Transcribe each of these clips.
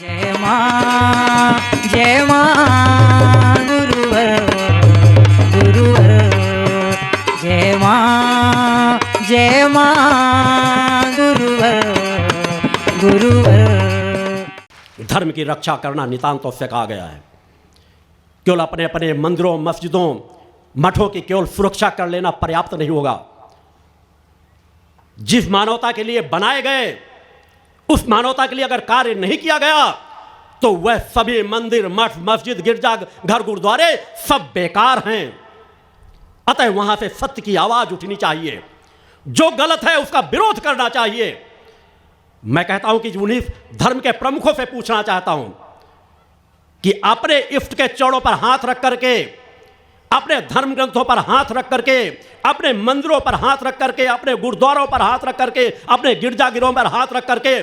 जय मां गुरुवर गुरुवर जय मां गुरुवर गुरुवर। धर्म की रक्षा करना नितांत आवश्यक आ गया है। केवल अपने अपने मंदिरों, मस्जिदों, मठों की केवल सुरक्षा कर लेना पर्याप्त नहीं होगा। जिस मानवता के लिए बनाए गए उस मानवता के लिए अगर कार्य नहीं किया गया तो वह सभी मंदिर, मठ, मस्जिद, गिरजा घर, गुरुद्वारे सब बेकार हैं। अतः वहां से सत्य की आवाज उठनी चाहिए। जो गलत है उसका विरोध करना चाहिए। मैं कहता हूं कि उन्हीं धर्म के प्रमुखों से पूछना चाहता हूं कि अपने इष्ट के चरणों पर हाथ रख करके, अपने धर्म ग्रंथों पर हाथ रख करके, अपने मंदिरों पर हाथ रख करके, अपने गुरुद्वारों पर हाथ रख करके, अपने गिरजाघरों पर हाथ रख करके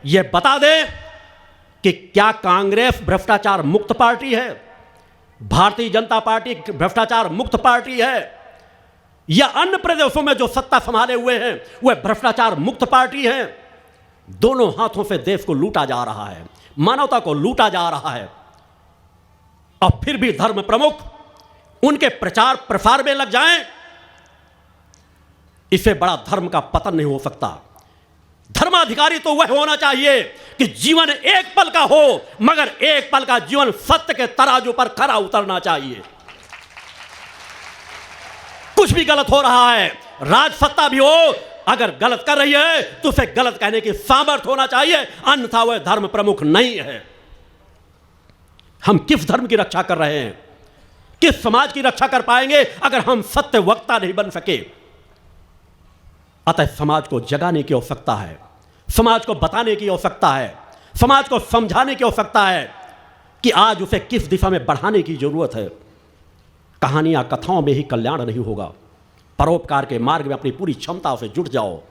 यह बता दे कि क्या कांग्रेस भ्रष्टाचार मुक्त पार्टी है, भारतीय जनता पार्टी भ्रष्टाचार मुक्त पार्टी है, या अन्य प्रदेशों में जो सत्ता संभाले हुए हैं वह भ्रष्टाचार मुक्त पार्टी है। दोनों हाथों से देश को लूटा जा रहा है, मानवता को लूटा जा रहा है, और फिर भी धर्म प्रमुख उनके प्रचार प्रसार में लग जाएं। इससे बड़ा धर्म का पतन नहीं हो सकता। धर्माधिकारी तो वह होना चाहिए कि जीवन एक पल का हो, मगर एक पल का जीवन सत्य के तराजू पर खरा उतरना चाहिए। कुछ भी गलत हो रहा है, राज सत्ता भी हो, अगर गलत कर रही है तो उसे गलत कहने की सामर्थ्य होना चाहिए, अन्यथा वह धर्म प्रमुख नहीं है। हम किस धर्म की रक्षा कर रहे हैं, किस समाज की रक्षा कर पाएंगे अगर हम सत्य वक्ता नहीं बन सके। अतः समाज को जगाने की आवश्यकता है, समाज को बताने की आवश्यकता है, समाज को समझाने की आवश्यकता है कि आज उसे किस दिशा में बढ़ाने की जरूरत है। कहानियां, कथाओं में ही कल्याण नहीं होगा। परोपकार के मार्ग में अपनी पूरी क्षमता से जुट जाओ,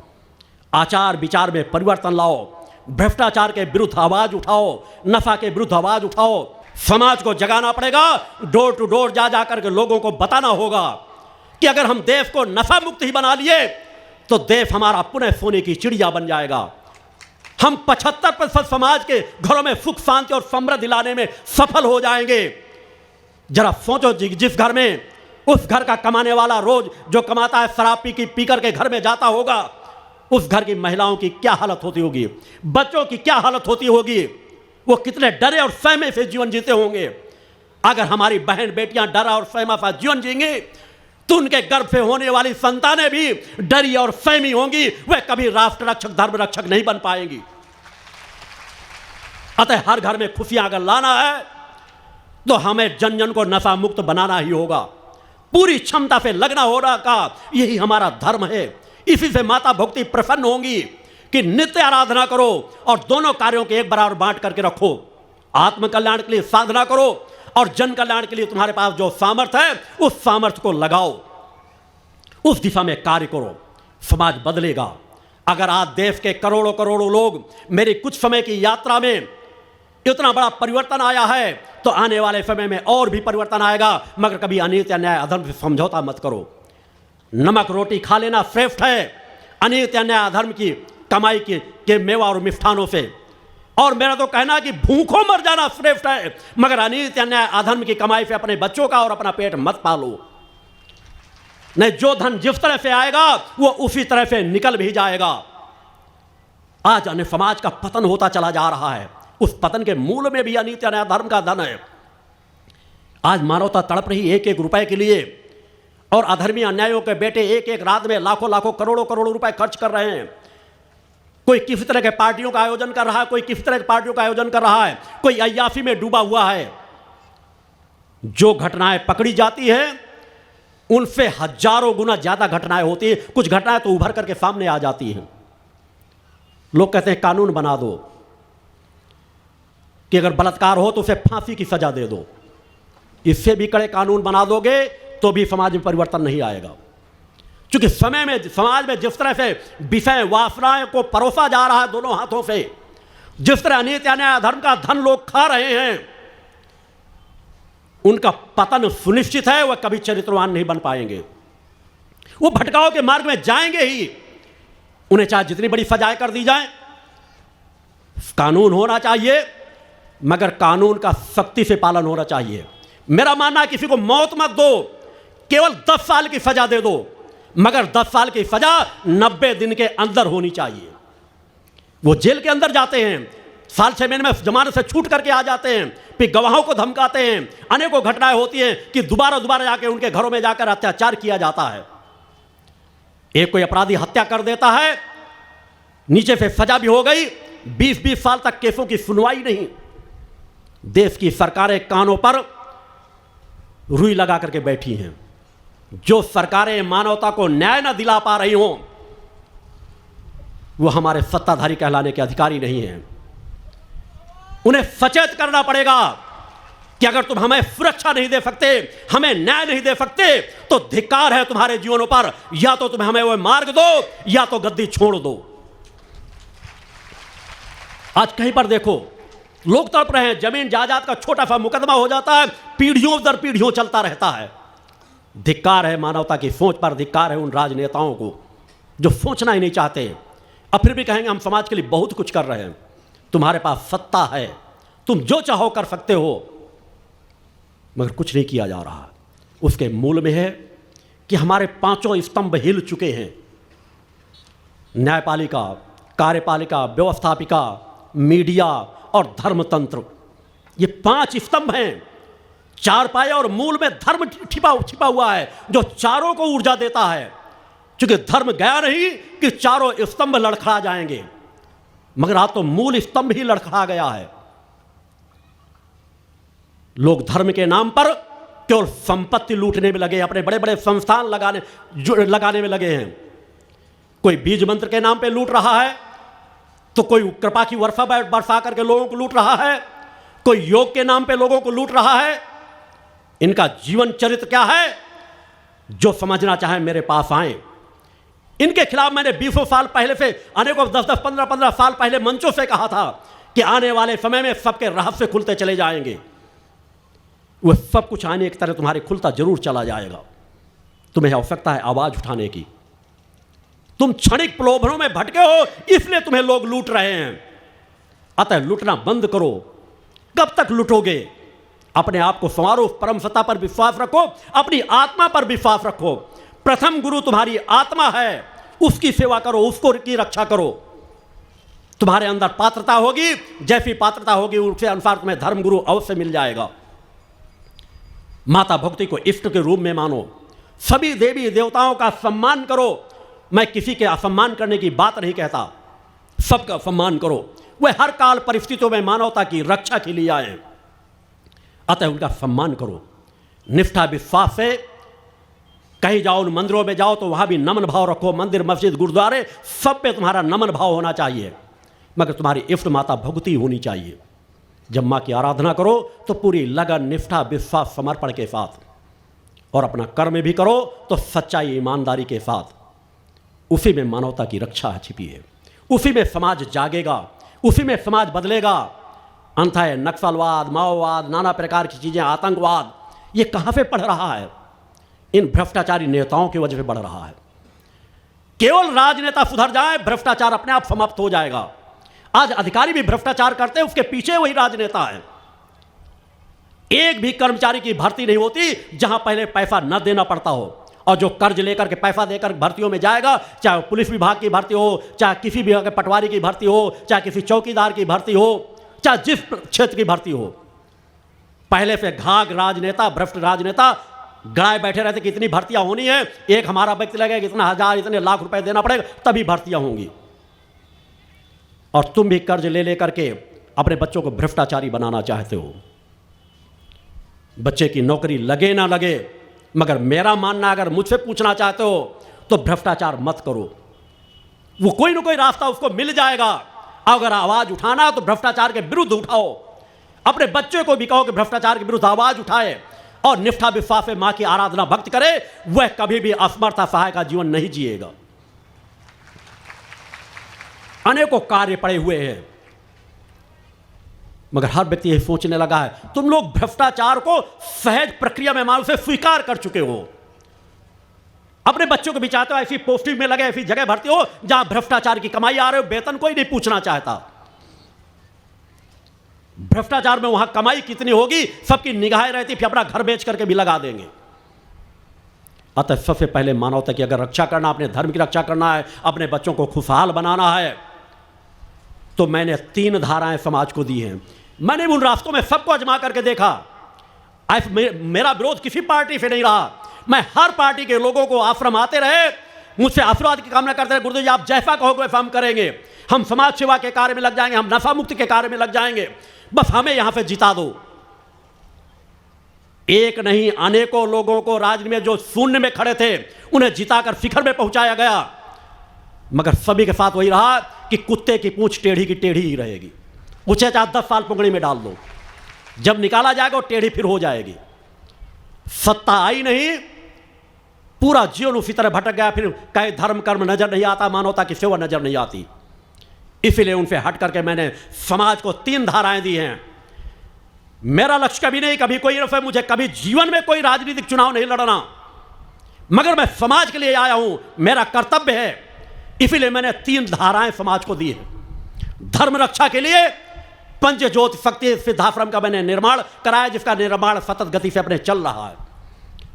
आचार विचार में परिवर्तन लाओ, भ्रष्टाचार के विरुद्ध आवाज उठाओ, नशा के विरुद्ध आवाज उठाओ। समाज को जगाना पड़ेगा, डोर टू डोर जा जा करके लोगों को बताना होगा कि अगर हम देश को नशा मुक्त ही बना लिए तो देश हमारा पुनः सोने की चिड़िया बन जाएगा। हम 75% समाज के घरों में सुख शांति और समृद्धि लाने में सफल हो जाएंगे। जरा सोचो, जिस घर में उस घर का कमाने वाला रोज जो कमाता है शराब पी करके घर में जाता होगा, उस घर की महिलाओं की क्या हालत होती होगी, बच्चों की क्या हालत होती होगी, वो कितने डरे और सहमे से जीवन जीते होंगे। अगर हमारी बहन बेटियां डरा और सहमा सा जीवन जीएंगी तो उनके गर्भ से होने वाली संतानें भी डरी और सहमी होंगी, वह कभी राष्ट्र रक्षक, धर्म रक्षक नहीं बन पाएंगी। अतः हर घर में खुशियां अगर लाना है तो हमें जन जन को नशा मुक्त बनाना ही होगा। पूरी क्षमता से लगना होगा का यही हमारा धर्म है। इसी से माता भक्ति प्रसन्न होंगी कि नित्य आराधना करो और दोनों कार्यों के एक बराबर बांट करके रखो। आत्म कल्याण के लिए साधना करो और जन कल्याण के लिए तुम्हारे पास जो सामर्थ्य है उस सामर्थ्य को लगाओ, उस दिशा में कार्य करो। समाज बदलेगा। अगर आज देश के करोड़ों करोड़ों लोग मेरी कुछ समय की यात्रा में इतना बड़ा परिवर्तन आया है तो आने वाले समय में और भी परिवर्तन आएगा। मगर कभी अनीति, अन्याय, अधर्म से समझौता मत करो। नमक रोटी खा लेना श्रेष्ठ है अनीति, अन्याय, अधर्म की कमाई के मेवा और मिष्ठानों से। और मेरा तो कहना है कि भूखों मर जाना श्रेष्ठ है, मगर अनीति, अन्याय, अधर्म की कमाई से अपने बच्चों का और अपना पेट मत पालो। नहीं, जो धन जिस तरह से आएगा वो उसी तरह से निकल भी जाएगा। आज अन्य समाज का पतन होता चला जा रहा है। उस पतन के मूल में भी अनीति, अन्याय, धर्म का धन है। आज मानवता तड़प रही एक एक रुपए के लिए, और अधर्मी अन्यायों के बेटे एक एक रात में लाखों लाखों करोड़ों करोड़ों रुपए खर्च कर रहे हैं। कोई किसी तरह के पार्टियों का आयोजन कर रहा है, कोई किसी तरह की पार्टियों का आयोजन कर रहा है, कोई अय्याशी में डूबा हुआ है। जो घटनाएं पकड़ी जाती हैं उनसे हजारों गुना ज्यादा घटनाएं होती है। कुछ घटनाएं तो उभर करके सामने आ जाती हैं। लोग कहते हैं कानून बना दो कि अगर बलात्कार हो तो उसे फांसी की सजा दे दो। इससे भी कड़े कानून बना दोगे तो भी समाज में परिवर्तन नहीं आएगा। क्योंकि समाज में जिस तरह से विषय वासनाएं को परोसा जा रहा है दोनों हाथों से, जिस तरह अनीति, अन्याय, अधर्म का धन लोग खा रहे हैं, उनका पतन सुनिश्चित है। वह कभी चरित्रवान नहीं बन पाएंगे। वो भटकाव के मार्ग में जाएंगे ही। उन्हें चाहे जितनी बड़ी सजाएं कर दी जाए, कानून होना चाहिए मगर कानून का सख्ती से पालन होना चाहिए। मेरा मानना है किसी को मौत मत दो, केवल 10 साल की सजा दे दो, मगर 10 साल की सजा 90 दिन के अंदर होनी चाहिए। वो जेल के अंदर जाते हैं, साल 6 महीने में जमानत से छूट करके आ जाते हैं, फिर गवाहों को धमकाते हैं। अनेकों घटनाएं होती हैं कि दोबारा जाके उनके घरों में जाकर अत्याचार किया जाता है। एक कोई अपराधी हत्या कर देता है, नीचे से सजा भी हो गई, 20-20 साल तक केसों की सुनवाई नहीं। देश की सरकारें कानों पर रुई लगा करके बैठी हैं। जो सरकारें मानवता को न्याय न दिला पा रही हों, वो हमारे सत्ताधारी कहलाने के अधिकारी नहीं हैं। उन्हें सचेत करना पड़ेगा कि अगर तुम हमें सुरक्षा नहीं दे सकते, हमें न्याय नहीं दे सकते, तो धिक्कार है तुम्हारे जीवनों पर। या तो तुम हमें वो मार्ग दो या तो गद्दी छोड़ दो। आज कहीं पर देखो लोग तड़प रहे हैं, जमीन जायदाद का छोटा सा मुकदमा हो जाता है, पीढ़ियों दर पीढ़ियों चलता रहता है। धिक्कार है मानवता की सोच पर, धिक्कार है उन राजनेताओं को जो सोचना ही नहीं चाहते और फिर भी कहेंगे हम समाज के लिए बहुत कुछ कर रहे हैं। तुम्हारे पास सत्ता है, तुम जो चाहो कर सकते हो, मगर कुछ नहीं किया जा रहा। उसके मूल में है कि हमारे 5 स्तंभ हिल चुके हैं। न्यायपालिका, कार्यपालिका, व्यवस्थापिका, मीडिया और धर्मतंत्र, ये 5 स्तंभ हैं। 4 पाए और मूल में धर्म छिपा हुआ है जो चारों को ऊर्जा देता है। क्योंकि धर्म गया नहीं कि चारों स्तंभ लड़खड़ा जाएंगे, मगर आज तो मूल स्तंभ ही लड़खड़ा गया है। लोग धर्म के नाम पर केवल संपत्ति लूटने में लगे, अपने बड़े बड़े संस्थान लगाने में लगे हैं। कोई बीज मंत्र के नाम पे लूट रहा है, तो कोई कृपा की वर्षा बरसा करके लोगों को लूट रहा है, कोई योग के नाम पे लोगों को लूट रहा है। इनका जीवन चरित्र क्या है? जो समझना चाहे मेरे पास आए। इनके खिलाफ मैंने 20 साल पहले से, अनेकों 10-10, 15-15 साल पहले मंचों से कहा था कि आने वाले समय में सबके रहस्य खुलते चले जाएंगे। वह सब कुछ आने की तरह तुम्हारे खुलता जरूर चला जाएगा। तुम्हें आवश्यकता है आवाज उठाने की। तुम क्षणिक प्रलोभनों में भटके हो, इसलिए तुम्हें लोग लूट रहे हैं। अतः लूटना बंद करो। कब तक लूटोगे? अपने आप को संवारो, परम सत्ता पर विश्वास रखो, अपनी आत्मा पर विश्वास रखो। प्रथम गुरु तुम्हारी आत्मा है, उसकी सेवा करो, उसको की रक्षा करो। तुम्हारे अंदर पात्रता होगी, जैसी पात्रता होगी उसके अनुसार तुम्हें धर्मगुरु अवश्य मिल जाएगा। माता भक्ति को इष्ट के रूप में मानो, सभी देवी देवताओं का सम्मान करो। मैं किसी के असम्मान करने की बात नहीं कहता, सबका सम्मान करो। वे हर काल परिस्थितियों में मानवता की रक्षा के लिए आए, अतः उनका सम्मान करो। निष्ठा विश्वास से कहीं जाओ, उन मंदिरों में जाओ तो वहां भी नमन भाव रखो। मंदिर, मस्जिद, गुरुद्वारे, सब पे तुम्हारा नमन भाव होना चाहिए, मगर तुम्हारी इष्ट माता भक्ति होनी चाहिए। जब माँ की आराधना करो तो पूरी लगन, निष्ठा, विश्वास, समर्पण के साथ, और अपना कर्म भी करो तो सच्चाई, ईमानदारी के साथ। उसी में मानवता की रक्षा छिपी है, उसी में समाज जागेगा, उसी में समाज बदलेगा। अंततः नक्सलवाद, माओवाद, नाना प्रकार की चीज़ें, आतंकवाद, ये कहाँ से बढ़ रहा है? इन भ्रष्टाचारी नेताओं की वजह से बढ़ रहा है। केवल राजनेता सुधर जाए, भ्रष्टाचार अपने आप समाप्त हो जाएगा। आज अधिकारी भी भ्रष्टाचार करते हैं, उसके पीछे वही राजनेता है। एक भी कर्मचारी की भर्ती नहीं होती जहां पहले पैसा न देना पड़ता हो, और जो कर्ज लेकर के पैसा देकर भर्तियों में जाएगा, चाहे पुलिस विभाग की भर्ती हो, चाहे किसी भी पटवारी की भर्ती हो, चाहे किसी चौकीदार की भर्ती हो, चाहे जिस क्षेत्र की भर्ती हो, पहले से घाघ राजनेता, भ्रष्ट राजनेता गड़ाए बैठे रहते कि इतनी भर्तियां होनी है, एक हमारा व्यक्ति लगेगा, इतना हजार, इतने लाख रुपए देना पड़ेगा, तभी भर्तियां होंगी। और तुम भी कर्ज ले लेकर के अपने बच्चों को भ्रष्टाचारी बनाना चाहते हो। बच्चे की नौकरी लगे ना लगे, मगर मेरा मानना, अगर मुझसे पूछना चाहते हो तो भ्रष्टाचार मत करो। वो कोई ना कोई रास्ता उसको मिल जाएगा। अगर आवाज उठाना तो भ्रष्टाचार के विरुद्ध उठाओ। अपने बच्चे को भी कहो कि भ्रष्टाचार के विरुद्ध आवाज उठाए और निष्ठा विश्वास से मां की आराधना भक्त करे। वह कभी भी असमर्थ सहाय का जीवन नहीं जिएगा। अनेकों कार्य पड़े हुए हैं, मगर हर व्यक्ति यह सोचने लगा है। तुम लोग भ्रष्टाचार को सहज प्रक्रिया में मानो से स्वीकार कर चुके हो। अपने बच्चों को भी चाहते हो ऐसी पोस्टिंग में लगे, ऐसी जगह भर्ती हो जहां भ्रष्टाचार की कमाई आ रही हो, वेतन कोई नहीं पूछना चाहता। भ्रष्टाचार में वहां कमाई कितनी होगी सबकी निगाहें रहती, फिर अपना घर बेच करके भी लगा देंगे। अतः सबसे पहले मानवता की अगर रक्षा करना, अपने धर्म की रक्षा करना है, अपने बच्चों को खुशहाल बनाना है, तो मैंने 3 धाराएं समाज को दी हैं। मैंने उन रास्तों में सबको आजमा करके देखा। मेरा विरोध किसी पार्टी से नहीं रहा। मैं हर पार्टी के लोगों को आश्रम आते रहे, मुझसे आशीर्वाद की कामना करते रहे, गुरुदेव जी आप जैसा कहोगे वैसा हम करेंगे, हम समाज सेवा के कार्य में लग जाएंगे, हम नशा मुक्ति के कार्य में लग जाएंगे, बस हमें यहां से जिता दो। एक नहीं अनेकों लोगों को राजनीति में जो शून्य में खड़े थे उन्हें जिताकर शिखर में पहुंचाया गया, मगर सभी के साथ वही रहा कि कुत्ते की पूंछ टेढ़ी की टेढ़ी ही रहेगी। उसे चाहे 10 साल पुंगड़ी में डाल दो, जब निकाला जाएगा वो टेढ़ी फिर हो जाएगी। सत्ता आई नहीं, पूरा जीवन उसी तरह भटक गया। फिर कहे धर्म कर्म नजर नहीं आता, मानवता की सेवा नजर नहीं आती। इसीलिए उनसे हट करके मैंने समाज को 3 धाराएं दी हैं। मेरा लक्ष्य कभी नहीं, कभी कोई नहीं, मुझे कभी जीवन में कोई राजनीतिक चुनाव नहीं लड़ना, मगर मैं समाज के लिए आया हूं, मेरा कर्तव्य है। इसीलिए मैंने 3 धाराएं समाज को दी हैं। धर्म रक्षा के लिए पंच ज्योति शक्ति सिद्धाश्रम का मैंने निर्माण कराया, जिसका निर्माण सतत गति से अपने चल रहा है,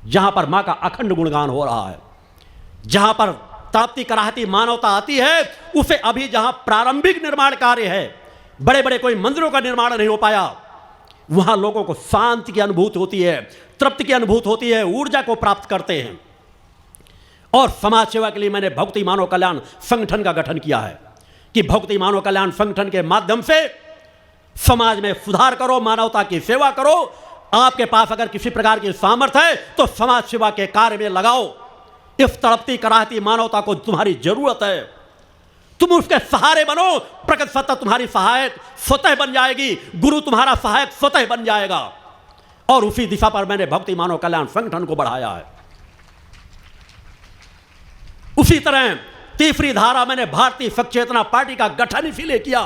जहां पर मां का अखंड गुणगान हो रहा है, जहां पर ताप्ती कराहती मानवता आती है, उसे अभी जहां प्रारंभिक निर्माण कार्य है, बड़े बड़े कोई मंदिरों का निर्माण नहीं हो पाया, वहां लोगों को शांति की अनुभूति होती है, तृप्ति की अनुभूति होती है, ऊर्जा को प्राप्त करते हैं। और समाज सेवा के लिए मैंने भक्ति मानव कल्याण संगठन का गठन किया है कि भक्ति मानव कल्याण संगठन के माध्यम से समाज में सुधार करो, मानवता की सेवा करो। आपके पास अगर किसी प्रकार की सामर्थ्य है तो समाज सेवा के कार्य में लगाओ। इस तड़पती कराहती मानवता को तुम्हारी जरूरत है, तुम उसके सहारे बनो। प्रकृति सत्ता तुम्हारी सहायक स्वतः बन जाएगी, गुरु तुम्हारा सहायक स्वतः बन जाएगा। और उसी दिशा पर मैंने भक्ति मानव कल्याण संगठन को बढ़ाया है। उसी तरह तीसरी धारा मैंने भारतीय सचेतना पार्टी का गठन इसीलिए किया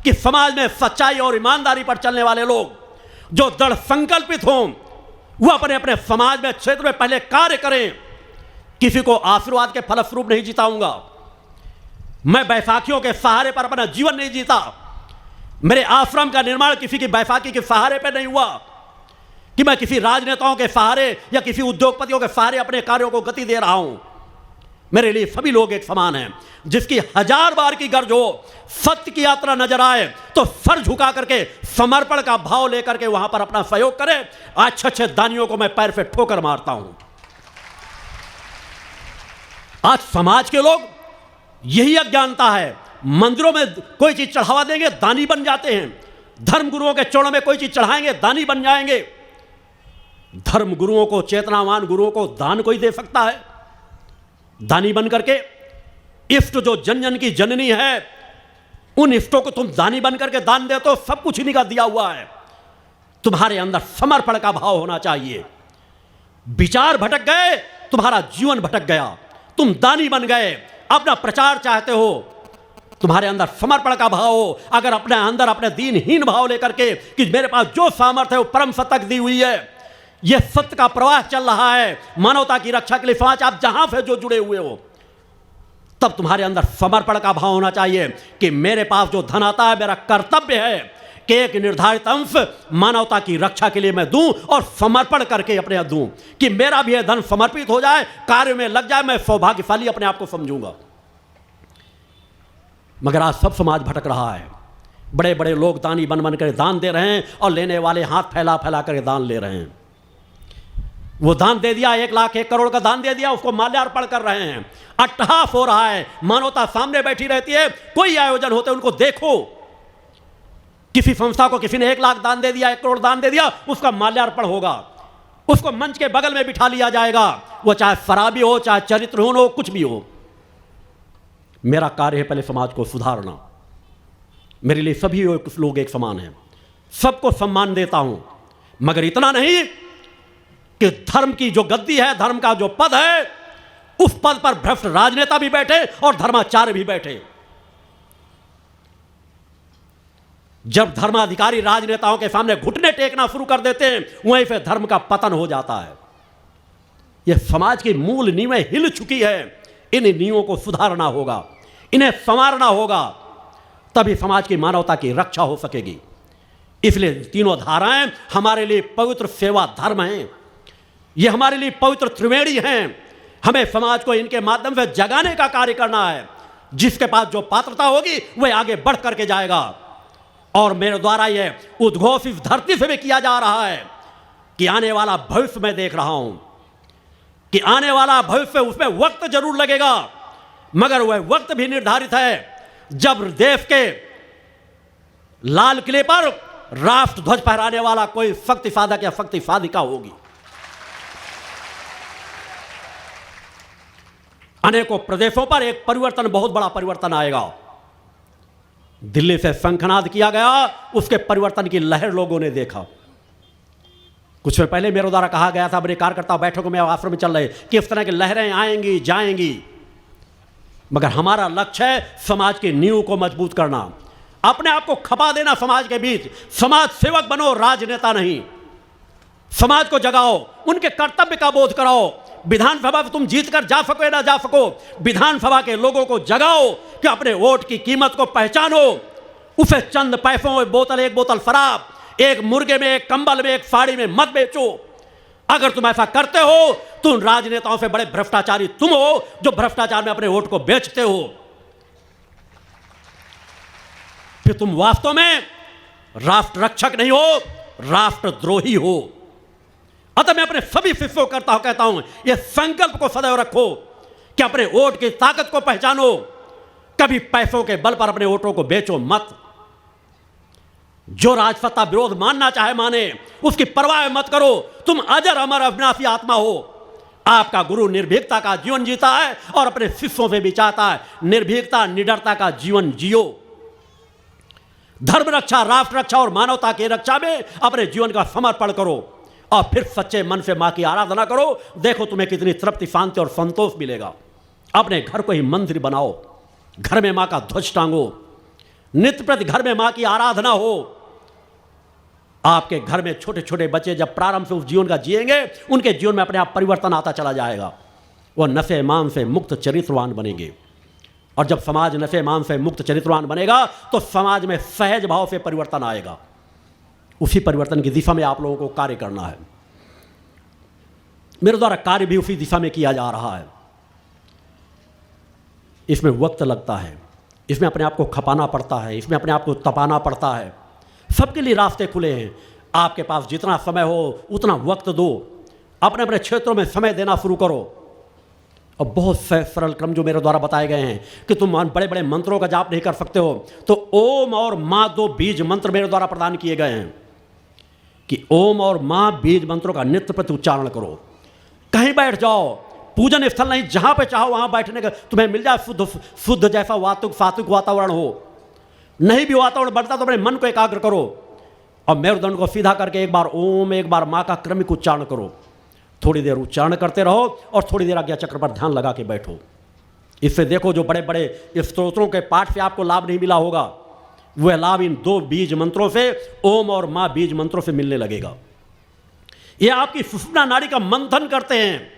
कि समाज में सच्चाई और ईमानदारी पर चलने वाले लोग जो दृढ़ संकल्पित हों, वो अपने अपने समाज में क्षेत्र में पहले कार्य करें। किसी को आशीर्वाद के फलस्वरूप नहीं जिताऊंगा, मैं बैसाखियों के सहारे पर अपना जीवन नहीं जीता। मेरे आश्रम का निर्माण किसी की बैसाखी के सहारे पर नहीं हुआ कि मैं किसी राजनेताओं के सहारे या किसी उद्योगपतियों के सहारे अपने कार्यों को गति दे रहा हूं। मेरे लिए सभी लोग एक समान हैं। जिसकी 1000 बार की गर्ज हो, सत्य की यात्रा नजर आए तो सर झुका करके समर्पण का भाव लेकर के वहां पर अपना सहयोग करे। अच्छे अच्छे दानियों को मैं पैर पे ठोकर मारता हूं। आज समाज के लोग यही अज्ञानता है, मंदिरों में कोई चीज चढ़ावा देंगे दानी बन जाते हैं, धर्म गुरुओं के चरणों में कोई चीज चढ़ाएंगे दानी बन जाएंगे। धर्म गुरुओं को, चेतनावान गुरुओं को दान कोई दे सकता है? दानी बन करके इष्ट जो जन जन की जननी है, उन इष्टों को तुम दानी बन करके दान देते हो, सब कुछ इन्हीं का दिया हुआ है। तुम्हारे अंदर समर्पण का भाव होना चाहिए। विचार भटक गए, तुम्हारा जीवन भटक गया, तुम दानी बन गए, अपना प्रचार चाहते हो, तुम्हारे अंदर समर्पण का भाव हो। अगर अपने अंदर अपने दीनहीन भाव लेकर के कि मेरे पास जो सामर्थ्य है वो परम सत्ता दी हुई है, यह सत्य का प्रवाह चल रहा है, मानवता की रक्षा के लिए समाज आप जहां से जो जुड़े हुए हो, तब तुम्हारे अंदर समर्पण का भाव होना चाहिए कि मेरे पास जो धन आता है मेरा कर्तव्य है कि एक निर्धारित अंश मानवता की रक्षा के लिए मैं दूं और समर्पण करके अपने दूं कि मेरा भी यह धन समर्पित हो जाए, कार्य में लग जाए, मैं सौभाग्यशाली अपने आप को समझूंगा। मगर आज सब समाज भटक रहा है। बड़े बड़े लोग दानी बन बन कर दान दे रहे हैं और लेने वाले हाथ फैला फैला कर दान ले रहे हैं। वो दान दे दिया, 1 लाख 1 करोड़ का दान दे दिया, उसको माल्यार्पण कर रहे हैं। अट्टहास हो रहा है, मानवता सामने बैठी रहती है, कोई आयोजन होते उनको देखो। किसी संस्था को किसी ने 1 लाख दान दे दिया, 1 करोड़ दान दे दिया, उसका माल्यार्पण होगा, उसको मंच के बगल में बिठा लिया जाएगा, वो चाहे शराबी हो, चाहे चरित्रहीन हो, कुछ भी हो। मेरा कार्य है पहले समाज को सुधारना। मेरे लिए सभी लोग एक समान हैं, सबको सम्मान देता हूं, मगर इतना नहीं कि धर्म की जो गद्दी है, धर्म का जो पद है, उस पद पर भ्रष्ट राजनेता भी बैठे और धर्माचार्य भी बैठे। जब धर्माधिकारी राजनेताओं के सामने घुटने टेकना शुरू कर देते हैं, वहीं से धर्म का पतन हो जाता है। यह समाज की मूल नींवें हिल चुकी है, इन नींवों को सुधारना होगा, इन्हें संवारना होगा, तभी समाज की मानवता की रक्षा हो सकेगी। इसलिए तीनों धाराएं हमारे लिए पवित्र सेवा धर्म हैं, ये हमारे लिए पवित्र त्रिवेणी हैं। हमें समाज को इनके माध्यम से जगाने का कार्य करना है। जिसके पास जो पात्रता होगी वह आगे बढ़ करके जाएगा। और मेरे द्वारा यह उद्घोष इस धरती से भी किया जा रहा है कि आने वाला भविष्य मैं देख रहा हूं कि आने वाला भविष्य, उसमें वक्त जरूर लगेगा, मगर वह वक्त भी निर्धारित है जब देश के लाल किले पर राष्ट्र ध्वज फहराने वाला कोई शक्ति साधक या शक्ति साधिका होगी। अनेकों प्रदेशों पर एक परिवर्तन, बहुत बड़ा परिवर्तन आएगा। दिल्ली से शंखनाद किया गया, उसके परिवर्तन की लहर लोगों ने देखा। कुछ समय पहले मेरे द्वारा कहा गया था, अपने कार्यकर्ता बैठकों में, आश्रम में चल रहे कि इस तरह की लहरें आएंगी जाएंगी, मगर हमारा लक्ष्य है समाज की नींव को मजबूत करना, अपने आप को खपा देना समाज के बीच। समाज सेवक बनो, राजनेता नहीं। समाज को जगाओ, उनके कर्तव्य का बोध कराओ। विधानसभा में तुम जीत कर जा सको या ना जा सको, विधानसभा के लोगों को जगाओ कि अपने वोट की कीमत को पहचानो। उसे चंद पैसों में बोतल, एक बोतल शराब, एक मुर्गे में, एक कंबल में, एक साड़ी में मत बेचो। अगर तुम ऐसा करते हो तो उन राजनेताओं से बड़े भ्रष्टाचारी तुम हो जो भ्रष्टाचार में अपने वोट को बेचते हो। फिर तुम वास्तव में राष्ट्र रक्षक नहीं हो, राष्ट्रद्रोही हो। अतः मैं अपने सभी शिष्यों को कहता हूं, यह संकल्प को सदैव रखो कि अपने वोट की ताकत को पहचानो। कभी पैसों के बल पर अपने वोटों को बेचो मत। जो राजसत्ता विरोध मानना चाहे माने, उसकी परवाह मत करो। तुम अजर अमर अविनाशी आत्मा हो। आपका गुरु निर्भीकता का जीवन जीता है और अपने शिष्यों से भी चाहता है निर्भीकता, निडरता का जीवन जियो। धर्म रक्षा, राष्ट्र रक्षा और मानवता की रक्षा में अपने जीवन का समर्पण करो और फिर सच्चे मन से मां की आराधना करो। देखो तुम्हें कितनी तृप्ति, शांति और संतोष मिलेगा। अपने घर को ही मंदिर बनाओ, घर में मां का ध्वज टांगो, नित्य प्रति घर में मां की आराधना हो। आपके घर में छोटे छोटे बच्चे जब प्रारंभ से उस जीवन का जिएंगे, उनके जीवन में अपने आप परिवर्तन आता चला जाएगा। वह नशे मान से मुक्त चरित्रवान बनेंगे। और जब समाज नशे मान से मुक्त चरित्रवान बनेगा तो समाज में सहज भाव से परिवर्तन आएगा। उसी परिवर्तन की दिशा में आप लोगों को कार्य करना है। मेरे द्वारा कार्य भी उसी दिशा में किया जा रहा है। इसमें वक्त लगता है, इसमें अपने आप को खपाना पड़ता है, इसमें अपने आप को तपाना पड़ता है। सबके लिए रास्ते खुले हैं। आपके पास जितना समय हो उतना वक्त दो। अपने अपने क्षेत्रों में समय देना शुरू करो। और बहुत सरल क्रम जो मेरे द्वारा बताए गए हैं कि तुम बड़े बड़े मंत्रों का जाप नहीं कर सकते हो तो ओम और मां, दो बीज मंत्र मेरे द्वारा प्रदान किए गए हैं कि ओम और मां बीज मंत्रों का नित्य प्रति उच्चारण करो। कहीं बैठ जाओ, पूजन स्थल नहीं, जहां पे चाहो वहां बैठने का तुम्हें मिल जाए शुद्ध जैसा सात्विक वातावरण हो। नहीं भी वातावरण बनता तो अपने मन को एकाग्र करो और मेरुदंड को सीधा करके एक बार ओम, एक बार मां का क्रमिक उच्चारण करो। थोड़ी देर उच्चारण करते रहो और थोड़ी देर आज्ञा चक्र पर ध्यान लगा के बैठो। इससे देखो जो बड़े बड़े स्तोत्रों के पाठ से आपको लाभ नहीं मिला होगा, वह लाभ इन दो बीज मंत्रों से, ओम और मां बीज मंत्रों से मिलने लगेगा। ये आपकी सुषुम्ना नाड़ी का मंथन करते हैं।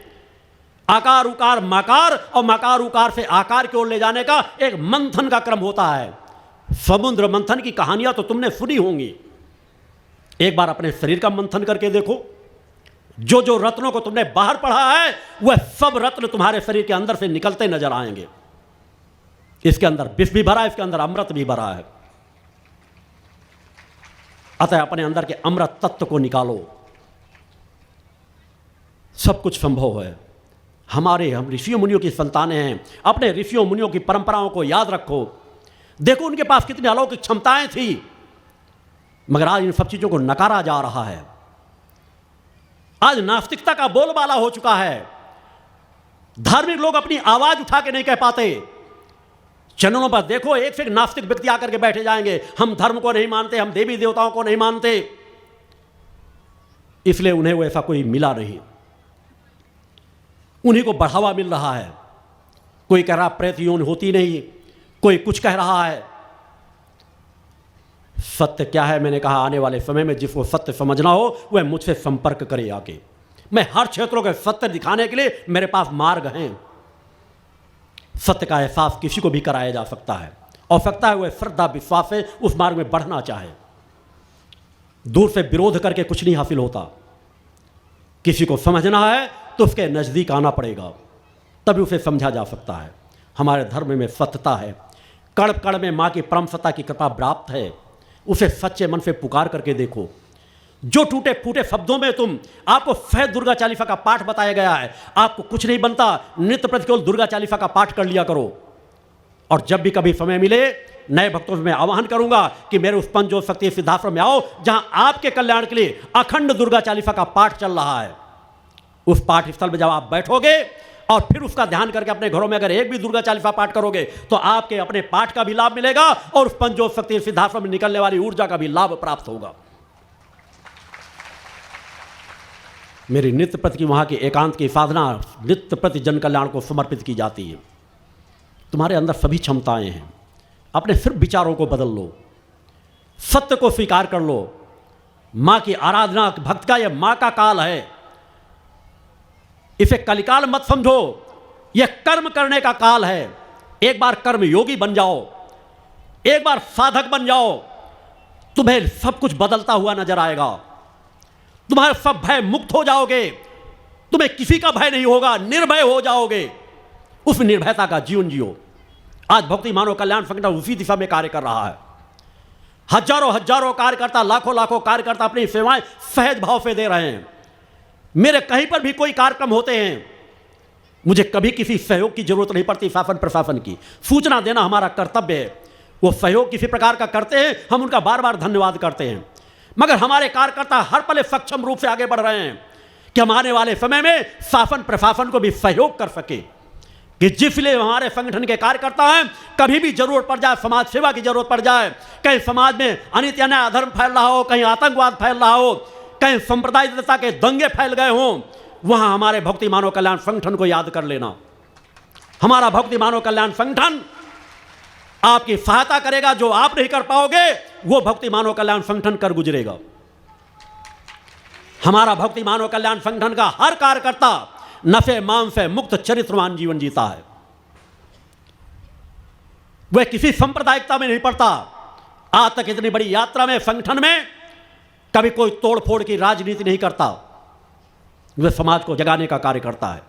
आकार उकार मकार और मकार उकार से आकार की ओर ले जाने का एक मंथन का क्रम होता है। समुद्र मंथन की कहानियां तो तुमने सुनी होंगी। एक बार अपने शरीर का मंथन करके देखो। जो जो रत्नों को तुमने बाहर पढ़ा है वह सब रत्न तुम्हारे शरीर के अंदर से निकलते नजर आएंगे। इसके अंदर विष भी भरा है, इसके अंदर अमृत भी भरा है। अतः अपने अंदर के अमृत तत्व को निकालो। सब कुछ संभव है। हम ऋषियों मुनियों की संतानें हैं। अपने ऋषियों मुनियों की परंपराओं को याद रखो। देखो उनके पास कितनी अलौकिक क्षमताएं थी, मगर आज इन सब चीजों को नकारा जा रहा है। आज नास्तिकता का बोलबाला हो चुका है। धार्मिक लोग अपनी आवाज उठा के नहीं कह पाते। चैनलों पर देखो, एक से एक नास्तिक व्यक्ति आकर के बैठे जाएंगे, हम धर्म को नहीं मानते, हम देवी देवताओं को नहीं मानते। इसलिए उन्हें वो ऐसा कोई मिला नहीं। उन्हीं को बढ़ावा मिल रहा है। कोई कह रहा प्रेत योनि होती नहीं, कोई कुछ कह रहा है। सत्य क्या है, मैंने कहा आने वाले समय में जिसको सत्य समझना हो वह मुझसे संपर्क करे आके। मैं हर क्षेत्रों के सत्य दिखाने के लिए मेरे पास मार्ग हैं। सत्य का एहसास किसी को भी कराया जा सकता है। आवश्यकता है वह श्रद्धा विश्वास से उस मार्ग में बढ़ना चाहे। दूर से विरोध करके कुछ नहीं हासिल होता। किसी को समझना है तो उसके नज़दीक आना पड़ेगा, तभी उसे समझा जा सकता है। हमारे धर्म में सत्यता है, कण कण में माँ की परम सत्ता की कृपा प्राप्त है। उसे सच्चे मन से पुकार करके देखो। जो टूटे फूटे शब्दों में आपको सहज दुर्गा चालीसा का पाठ बताया गया है, आपको कुछ नहीं बनता, नित्य प्रति केवल दुर्गा चालीसा का पाठ कर लिया करो। और जब भी कभी समय मिले, नए भक्तों से मैं आह्वान करूंगा कि मेरे उस पंच शक्ति सिद्धाश्रम में आओ, जहां आपके कल्याण के लिए अखंड दुर्गा चालीसा का पाठ चल रहा है। उस पाठ स्थल में जब आप बैठोगे और फिर उसका ध्यान करके अपने घरों में अगर एक भी दुर्गा चालीसा पाठ करोगे तो आपके अपने पाठ का भी लाभ मिलेगा और उस पंच शक्ति सिद्धाश्रम में निकलने वाली ऊर्जा का भी लाभ प्राप्त होगा। मेरी नित्य प्रति की वहां की एकांत की साधना नित्य प्रति जन कल्याण को समर्पित की जाती है। तुम्हारे अंदर सभी क्षमताएं हैं, अपने सिर्फ विचारों को बदल लो, सत्य को स्वीकार कर लो। मां की आराधना, भक्त का यह मां का काल है, इसे कलिकाल मत समझो, यह कर्म करने का काल है। एक बार कर्म योगी बन जाओ, एक बार साधक बन जाओ, तुम्हें सब कुछ बदलता हुआ नजर आएगा। तुम्हारे सब भय मुक्त हो जाओगे, तुम्हें किसी का भय नहीं होगा, निर्भय हो जाओगे। उस निर्भयता का जीवन जियो। आज भक्ति मानव कल्याण संगठन उसी दिशा में कार्य कर रहा है। हजारों हजारों कार्यकर्ता, लाखों लाखों कार्यकर्ता अपनी सेवाएं सहज भाव से दे रहे हैं। मेरे कहीं पर भी कोई कार्यक्रम होते हैं, मुझे कभी किसी सहयोग की जरूरत नहीं पड़ती। शासन प्रशासन की सूचना देना हमारा कर्तव्य है। वो सहयोग किसी प्रकार का करते हैं, हम उनका बार बार धन्यवाद करते हैं। मगर हमारे कार्यकर्ता हर पल सक्षम रूप से आगे बढ़ रहे हैं कि हम आने वाले समय में शासन प्रशासन को भी सहयोग कर सके, कि जिसलिए हमारे संगठन के कार्यकर्ता हैं, कभी भी जरूरत पड़ जाए, समाज सेवा की जरूरत पड़ जाए, कहीं समाज में अनित अन्याय अधर्म फैल रहा हो, कहीं आतंकवाद फैल रहा हो, कहीं सांप्रदायिकता के दंगे फैल गए हों, वहां हमारे भक्ति मानव कल्याण संगठन को याद कर लेना। हमारा भक्ति मानव कल्याण संगठन आपकी सहायता करेगा। जो आप नहीं कर पाओगे वो भक्ति मानव कल्याण संगठन कर गुजरेगा। हमारा भक्ति मानव कल्याण संगठन का हर कार्यकर्ता नशे मांस से मुक्त चरित्रवान जीवन जीता है। वह किसी सांप्रदायिकता में नहीं पड़ता। आज तक इतनी बड़ी यात्रा में, संगठन में कभी कोई तोड़फोड़ की राजनीति नहीं करता। वह समाज को जगाने का कार्य करता है।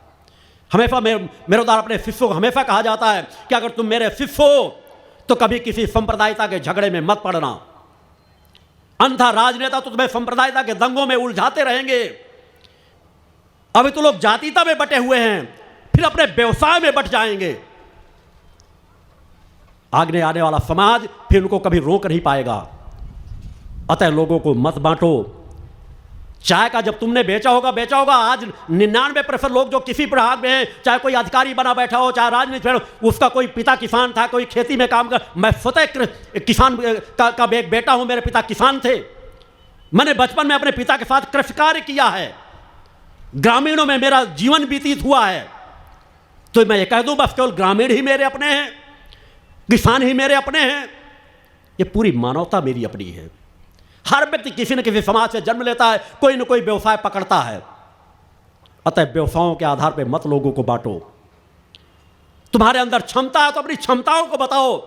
हमेशा मेरे द्वारा अपने शिष्यों को हमेशा कहा जाता है कि अगर तुम मेरे शिष्य हो तो कभी किसी सांप्रदायिकता के झगड़े में मत पड़ना। अन्यथा राजनेता तो तुम्हें सांप्रदायिकता के दंगों में उलझाते रहेंगे। अभी तो लोग जातीयता में बटे हुए हैं, फिर अपने व्यवसाय में बट जाएंगे। आगे आने वाला समाज फिर उनको कभी रोक नहीं पाएगा। अतः लोगों को मत बांटो। चाय का जब तुमने बेचा होगा, आज 99% लोग जो किसी प्रभाग में हैं, चाहे कोई अधिकारी बना बैठा हो, चाहे राजनीति में, उसका कोई पिता किसान था, कोई खेती में काम कर, मैं स्वतः किसान का एक बेटा हूं, मेरे पिता किसान थे। मैंने बचपन में अपने पिता के साथ कृषि कार्य किया है, ग्रामीणों में मेरा जीवन व्यतीत हुआ है। तो मैं ये कह दूं बस केवल ग्रामीण ही मेरे अपने हैं, किसान ही मेरे अपने हैं? ये पूरी मानवता मेरी अपनी है। हर व्यक्ति किसी न किसी समाज से जन्म लेता है, कोई न कोई व्यवसाय पकड़ता है। अतः व्यवसायों के आधार पर मत लोगों को बांटो। तुम्हारे अंदर क्षमता है तो अपनी क्षमताओं को बताओ।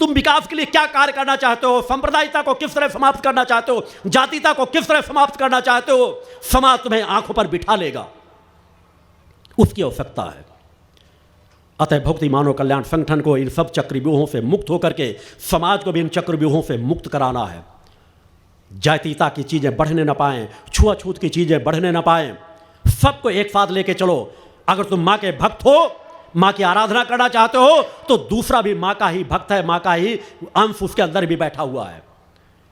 तुम विकास के लिए क्या कार्य करना चाहते हो, सांप्रदायिकता को किस तरह समाप्त करना चाहते हो, जातीयता को किस तरह समाप्त करना चाहते हो, समाज तुम्हें आंखों पर बिठा लेगा। उसकी आवश्यकता है। अतः भक्ति मानव कल्याण संगठन को इन सब चक्रव्यूहों से मुक्त होकर के समाज को भी इन चक्रव्यूहों से मुक्त कराना है। जातीयता की चीजें बढ़ने न पाएं, छुआछूत की चीजें बढ़ने न पाएं, सबको एक साथ लेके चलो। अगर तुम माँ के भक्त हो, माँ की आराधना करना चाहते हो, तो दूसरा भी माँ का ही भक्त है, माँ का ही अंश उसके अंदर भी बैठा हुआ है।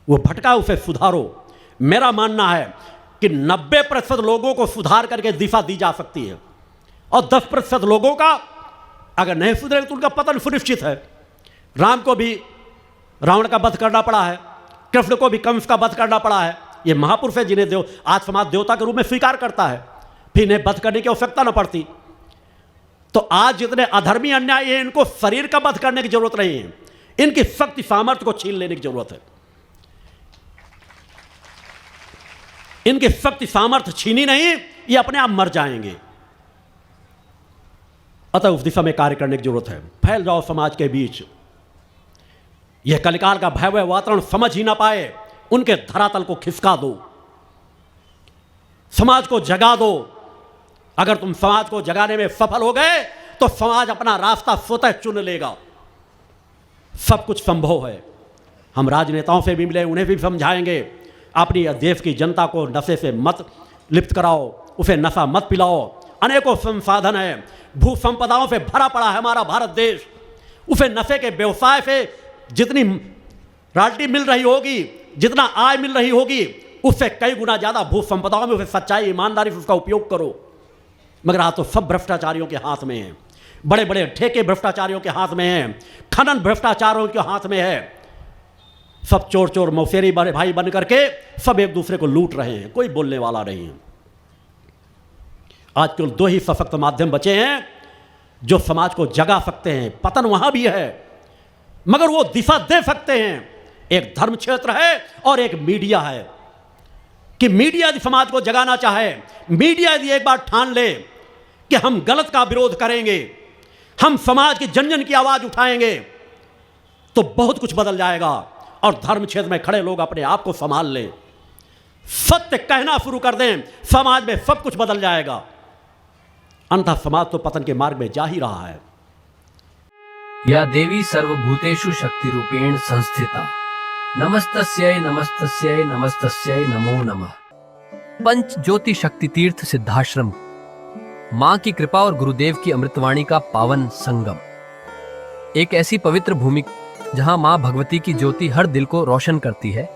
वो भटका, उसे सुधारो। मेरा मानना है कि 90% लोगों को सुधार करके दिशा दी जा सकती है, और 10% लोगों का अगर नहीं सुधरेगा तो उनका पतन सुनिश्चित है। राम को भी रावण का वध करना पड़ा है, कृष्ण को भी कंस का वध करना पड़ा है। ये महापुरुष है जिन्हें आज समाज देवता के रूप में स्वीकार करता है, फिर इन्हें वध करने की आवश्यकता न पड़ती। तो आज जितने अधर्मी अन्याय है, इनको शरीर का वध करने की जरूरत नहीं है, इनकी शक्ति सामर्थ्य को छीन लेने की जरूरत है। इनकी शक्ति सामर्थ्य छीनी नहीं, ये अपने आप मर जाएंगे। अतः उस दिशा में कार्य करने की जरूरत है। फैल जाओ समाज के बीच। यह कलिकाल का भयावह वातावरण समझ ही ना पाए, उनके धरातल को खिसका दो, समाज को जगा दो। अगर तुम समाज को जगाने में सफल हो गए तो समाज अपना रास्ता स्वतः चुन लेगा। सब कुछ संभव है। हम राजनेताओं से भी मिले, उन्हें भी समझाएंगे, अपनी देश की जनता को नशे से मत लिप्त कराओ, उसे नशा मत पिलाओ। अनेकों संसाधन है, भू संपदाओं से भरा पड़ा है हमारा भारत देश। उसे नशे के व्यवसाय से जितनी रॉयल्टी मिल रही होगी, जितना आय मिल रही होगी, उससे कई गुना ज़्यादा भू संपदाओं में उसे सच्चाई ईमानदारी से उसका उपयोग करो। मगर आज तो सब भ्रष्टाचारियों के हाथ में है, बड़े बड़े ठेके भ्रष्टाचारियों के हाथ में हैं, खनन भ्रष्टाचारियों के हाथ में है। सब चोर चोर मौसेरी बड़े भाई बन करके सब एक दूसरे को लूट रहे हैं, कोई बोलने वाला नहीं है। आज केवल दो ही सशक्त माध्यम बचे हैं जो समाज को जगा सकते हैं। पतन वहां भी है मगर वो दिशा दे सकते हैं। एक धर्म क्षेत्र है और एक मीडिया है कि मीडिया यदि समाज को जगाना चाहे, मीडिया यदि एक बार ठान ले कि हम गलत का विरोध करेंगे, हम समाज की जन जन की आवाज उठाएंगे, तो बहुत कुछ बदल जाएगा। और धर्म क्षेत्र में खड़े लोग अपने आप को संभाल लें, सत्य कहना शुरू कर दें, समाज में सब कुछ बदल जाएगा। अन्यथा समाज तो पतन के मार्ग में जा ही रहा है। या देवी सर्वभूतेषु शक्ति रूपेण संस्थिता, नमस्तस्यै नमस्तस्यै नमस्तस्यै नमो नमः। पंच ज्योति शक्ति तीर्थ सिद्धाश्रम, मां की कृपा और गुरुदेव की अमृतवाणी का पावन संगम। एक ऐसी पवित्र भूमि जहां मां भगवती की ज्योति हर दिल को रोशन करती है,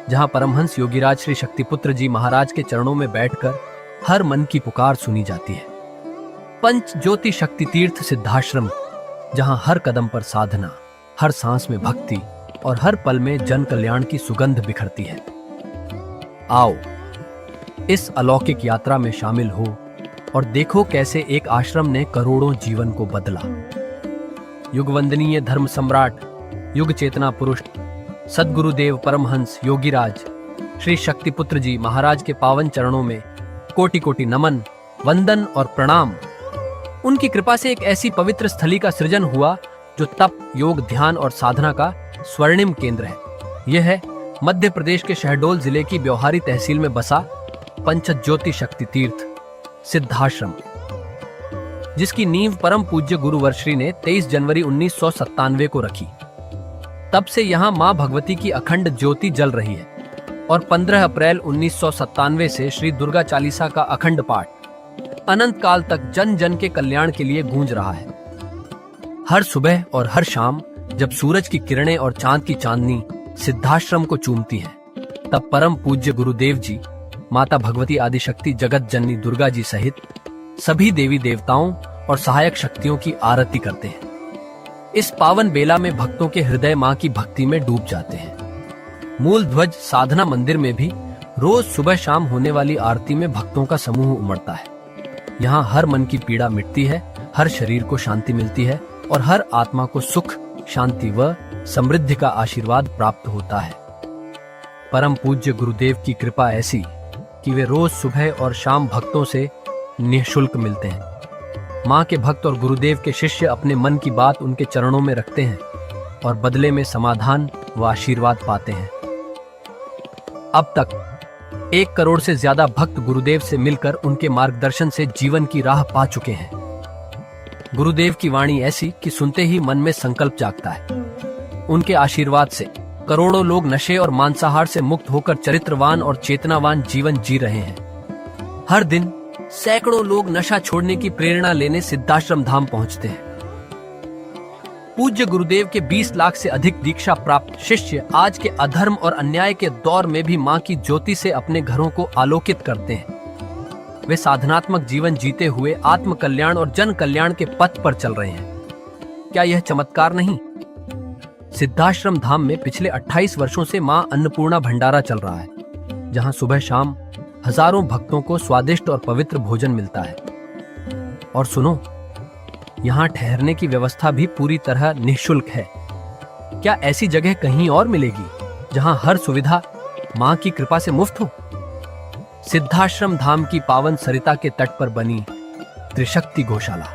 जहां परमहंस योगीराज श्री शक्तिपुत्र जी महाराज के चरणों में बैठकर हर मन की पुकार सुनी जाती है। पंच ज्योति शक्ति तीर्थ सिद्धाश्रम, जहां हर कदम पर साधना, हर सांस में भक्ति और हर पल में जन कल्याण की सुगंध बिखरती है। आओ इस अलौकिक यात्रा में शामिल हो और देखो कैसे एक आश्रम ने करोड़ों जीवन को बदला। युगवंदनीय धर्म सम्राट, युग चेतना पुरुष सद्गुरुदेव परमहंस योगीराज श्री शक्तिपुत्र जी महाराज के पावन चरणों में कोटि कोटि नमन, वंदन और प्रणाम। उनकी कृपा से एक ऐसी पवित्र स्थली का सृजन हुआ जो तप, योग, ध्यान और साधना का स्वर्णिम केंद्र है। यह है मध्य प्रदेश के शहडोल जिले की ब्योहारी तहसील में बसा पंचज्योति शक्ति तीर्थ सिद्धाश्रम, जिसकी नींव परम पूज्य गुरु वर्श्री ने 23 जनवरी 1997 को रखी। तब से यहाँ मां भगवती की अखंड ज्योति जल रही है और 15 अप्रैल 1997 से श्री दुर्गा चालीसा का अखंड पाठ अनंत काल तक जन जन के कल्याण के लिए गूंज रहा है। हर सुबह और हर शाम जब सूरज की किरणें और चांद की चांदनी सिद्धाश्रम को चूमती हैं, तब परम पूज्य गुरुदेव जी माता भगवती आदिशक्ति जगत जननी दुर्गा जी सहित सभी देवी देवताओं और सहायक शक्तियों की आरती करते हैं। इस पावन बेला में भक्तों के हृदय मां की भक्ति में डूब जाते हैं। मूल ध्वज साधना मंदिर में भी रोज सुबह शाम होने वाली आरती में भक्तों का समूह उमड़ता है। यहाँ हर मन की पीड़ा मिटती है, हर शरीर को शांति मिलती है और हर आत्मा को सुख, शांति व समृद्धि का आशीर्वाद प्राप्त होता है। परम पूज्य गुरुदेव की कृपा ऐसी कि वे रोज सुबह और शाम भक्तों से निःशुल्क मिलते हैं। मां के भक्त और गुरुदेव के शिष्य अपने मन की बात उनके चरणों में रखते हैं और बदले में समाधान व आशीर्वाद पाते हैं। अब तक 1 करोड़ से ज्यादा भक्त गुरुदेव से मिलकर उनके मार्गदर्शन से जीवन की राह पा चुके हैं। गुरुदेव की वाणी ऐसी कि सुनते ही मन में संकल्प जागता है। उनके आशीर्वाद से करोड़ों लोग नशे और मांसाहार से मुक्त होकर चरित्रवान और चेतनावान जीवन जी रहे हैं। हर दिन सैकड़ों लोग नशा छोड़ने की प्रेरणा लेने सिद्धाश्रम धाम पहुंचते हैं। पूज्य गुरुदेव के 20 लाख से अधिक दीक्षा प्राप्त शिष्य आज के अधर्म और अन्याय के दौर में भी मां की ज्योति से अपने घरों को आलोकित करते हैं। वे साधनात्मक जीवन जीते हुए आत्म कल्याण और जन कल्याण के पथ पर चल रहे हैं। क्या यह चमत्कार नहीं? सिद्धाश्रम धाम में पिछले 28 वर्षों से मां अन्नपूर्णा भंडारा चल रहा है, जहां सुबह शाम हजारों भक्तों को स्वादिष्ट और पवित्र भोजन मिलता है। और सुनो, यहाँ ठहरने की व्यवस्था भी पूरी तरह निःशुल्क है। क्या ऐसी जगह कहीं और मिलेगी जहां हर सुविधा मां की कृपा से मुफ्त हो? सिद्धाश्रम धाम की पावन सरिता के तट पर बनी त्रिशक्ति गौशाला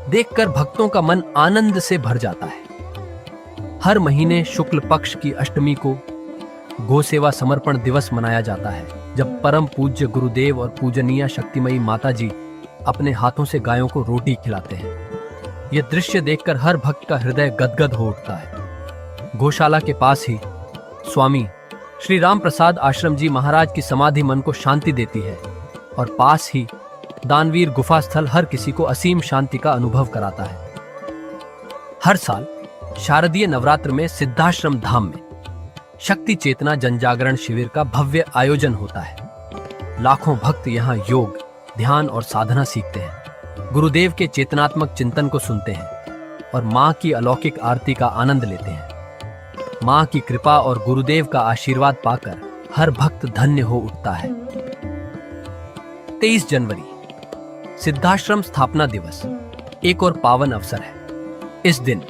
देखकर भक्तों का मन आनंद से भर जाता है। हर महीने शुक्ल पक्ष की अष्टमी को गो सेवा समर्पण दिवस मनाया जाता है, जब परम पूज्य गुरुदेव और पूजनीय शक्तिमयी माता जी अपने हाथों से गायों को रोटी खिलाते हैं। यह दृश्य देखकर हर भक्त का हृदय गदगद हो उठता है। गौशाला के पास ही स्वामी श्री राम प्रसाद आश्रम जी महाराज की समाधि मन को शांति देती है और पास ही दानवीर गुफा स्थल हर किसी को असीम शांति का अनुभव कराता है। हर साल शारदीय नवरात्र में सिद्धाश्रम धाम में शक्ति चेतना जनजागरण शिविर का भव्य आयोजन होता है। लाखों भक्त यहाँ योग, ध्यान और साधना सीखते हैं, गुरुदेव के चेतनात्मक चिंतन को सुनते हैं और माँ की अलौकिक आरती का आनंद लेते हैं। माँ की कृपा और गुरुदेव का आशीर्वाद पाकर हर भक्त धन्य हो उठता है। 23 जनवरी सिद्धाश्रम स्थापना दिवस एक और पावन अवसर है। इस दिन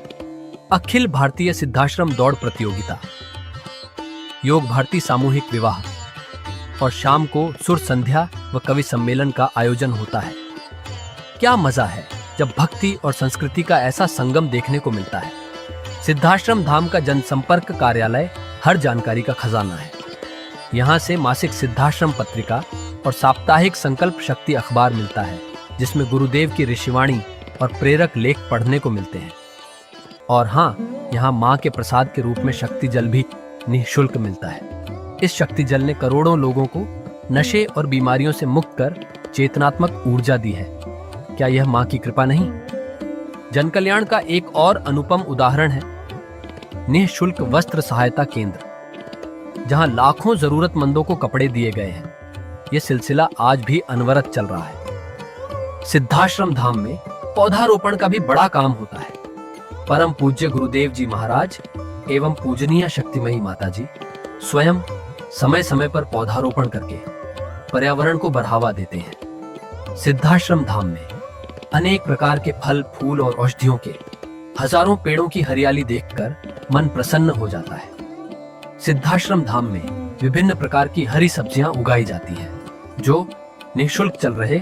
अखिल भारतीय सिद्धाश्रम दौड़ प्रतियोगिता, योग भारती सामूहिक विवाह और शाम को सुर संध्या व कवि सम्मेलन का आयोजन होता है। क्या मजा है जब भक्ति और संस्कृति का ऐसा संगम देखने को मिलता है। सिद्धाश्रम धाम का जनसंपर्क कार्यालय हर जानकारी का खजाना है। यहाँ से मासिक सिद्धाश्रम पत्रिका और साप्ताहिक संकल्प शक्ति अखबार मिलता है, जिसमें गुरुदेव की ऋषिवाणी और प्रेरक लेख पढ़ने को मिलते हैं। और हाँ, यहाँ माँ के प्रसाद के रूप में शक्ति जल भी निःशुल्क मिलता है। इस शक्ति जल ने करोड़ों लोगों को नशे और बीमारियों से मुक्त कर चेतनात्मक ऊर्जा दी है। क्या यह माँ की कृपा नहीं? जनकल्याण का एक और अनुपम उदाहरण है निःशुल्क वस्त्र सहायता केंद्र, जहां लाखों जरूरतमंदों को कपड़े दिए गए हैं। यह सिलसिला आज भी अनवरत चल रहा है। सिद्धाश्रम धाम में पौधारोपण का भी बड़ा काम होता है। परम पूज्य गुरुदेव जी महाराज एवं पूजनीय शक्तिमयी माता जी स्वयं समय समय पर पौधारोपण करके पर्यावरण को बढ़ावा देते हैं। सिद्धाश्रम धाम में अनेक प्रकार के फल, फूल और औषधियों के हजारों पेड़ों की हरियाली देखकर मन प्रसन्न हो जाता है। सिद्धाश्रम धाम में विभिन्न प्रकार की हरी सब्जियां उगाई जाती हैं, जो निःशुल्क चल रहे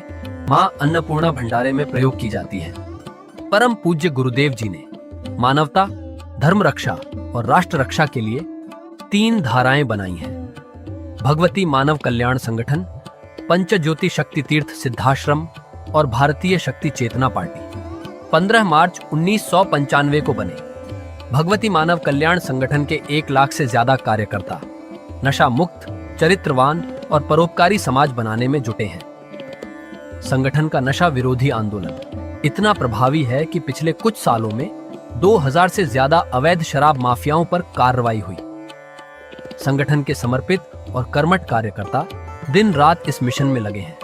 मां अन्नपूर्णा भंडारे में प्रयोग की जाती है। परम पूज्य गुरुदेव जी ने मानवता, धर्म रक्षा और राष्ट्र रक्षा के लिए 3 धाराएं बनाई हैं। भगवती मानव कल्याण संगठन, पंचज्योति शक्ति तीर्थ सिद्धाश्रम और भारतीय शक्ति चेतना पार्टी 15 मार्च 1995 को बने। भगवती मानव कल्याण संगठन के 1 लाख से ज्यादा कार्यकर्ता नशा मुक्त, चरित्रवान और परोपकारी समाज बनाने में जुटे हैं। संगठन का नशा विरोधी आंदोलन इतना प्रभावी है कि पिछले कुछ सालों में 2000 से ज्यादा अवैध शराब माफियाओं पर कार्रवाई हुई। संगठन के समर्पित और कर्मठ कार्यकर्ता दिन रात इस मिशन में लगे हैं।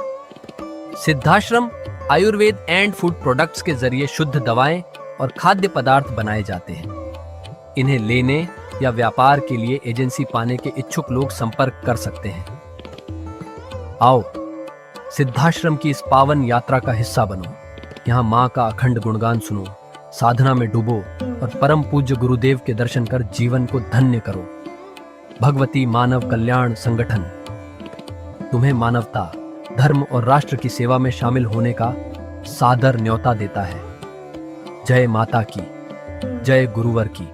Siddhashram Ayurveda and food products के जरिए शुद्ध दवाएं और खाद्य पदार्थ बनाए जाते हैं। इन्हें लेने या व्यापार के लिए एजेंसी पाने के इच्छुक लोग संपर्क कर सकते हैं। आओ सिद्धाश्रम की इस पावन यात्रा का हिस्सा बनो। यहाँ माँ का अखंड गुणगान सुनो, साधना में डूबो और परम पूज्य गुरुदेव के दर्शन कर जीवन को धन्य करो। भगवती मानव कल्याण संगठन तुम्हें मानवता, धर्म और राष्ट्र की सेवा में शामिल होने का सादर न्योता देता है। जय माता की, जय गुरुवर की।